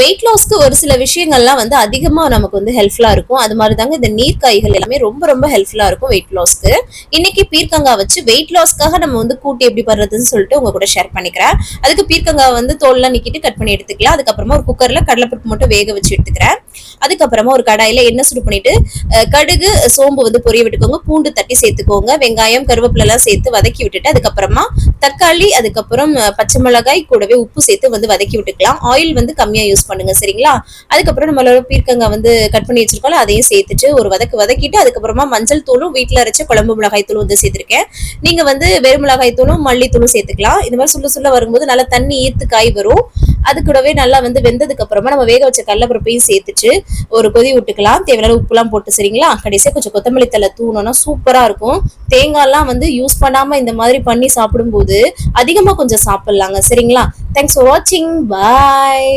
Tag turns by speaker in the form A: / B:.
A: Wait லாஸ்க்கு ஒரு சில விஷயங்கள்லாம் வந்து அதிகமா நமக்கு வந்து ஹெல்ப்ஃபுல்லா இருக்கும். அது மாதிரி தாங்க இந்த நீர்க்காய்கள் எல்லாமே ரொம்ப ரொம்ப ஹெல்ப்ஃபுல்லா இருக்கும் வெயிட் லாஸ்க்கு. இன்னைக்கு பீர்க்கங்காய் வச்சு வெயிட் லாஸ்க்காக நம்ம வந்து கூட்டு எப்படி பண்றதுன்னு சொல்லிட்டு உங்க கூட ஷேர் பண்ணிக்கிறேன். அதுக்கு பீர்க்கங்காய் வந்து தோல்லாம் நீக்கிட்டு கட் பண்ணி எடுத்துக்கலாம். அதுக்கப்புறமா ஒரு குக்கர்ல கடலைப்பருப்பு மட்டும் வேக வச்சு எடுத்துக்கிறேன். அதுக்கப்புறமா ஒரு கடாயில எண்ணெய் சுடு பண்ணிட்டு கடுகு சோம்பு வந்து பொரிய விட்டுக்கோங்க. பூண்டு தட்டி சேர்த்துக்கோங்க. வெங்காயம் கருவேப்பிலை எல்லாம் சேர்த்து வதக்கி விட்டுட்டு அதுக்கப்புறமா தக்காளி அதுக்கப்புறம் பச்சை மிளகாய் கூடவே உப்பு சேர்த்து வந்து வதக்கி விட்டுக்கலாம். ஆயில் வந்து கம்மியா யூஸ் பண்ணுங்க சரிங்களா. அதுக்கப்புறம் நம்மளோட பீர்க்கங்காய் வந்து கட் பண்ணி வச்சிருக்கோம் அதையும் சேர்த்துட்டு ஒரு வதக்கிட்டு அதுக்கப்புறமா மஞ்சள் தூளும் வீட்டுல அரைச்ச குழம்பு மிளகாய் தூளும் வந்து சேர்த்திருக்கேன். நீங்க வந்து வெறும் மிளகாய் தூளும் மல்லித்தூளும் சேர்த்துக்கலாம். இந்த மாதிரி சுள்ள வரும்போது நல்லா தண்ணி ஈர்த்து காய் வரும். அது கூடவே நல்லா வந்து வெந்ததுக்கு அப்புறமா நம்ம வேக வச்ச கடலைப்பருப்பையும் சேர்த்துட்டு ஒரு கொதி விட்டுக்கலாம். தேவையான உப்பு எல்லாம் போட்டு சரிங்களா. கடைசியா கொஞ்சம் கொத்தமல்லி தலை தூணோம்னா சூப்பரா இருக்கும். தேங்காய் எல்லாம் வந்து யூஸ் பண்ணாம இந்த மாதிரி பண்ணி சாப்பிடும் போது அதிகமா கொஞ்சம் சாப்பிடலாங்க சரிங்களா. தேங்க்ஸ் ஃபார் வாட்சிங். பாய்.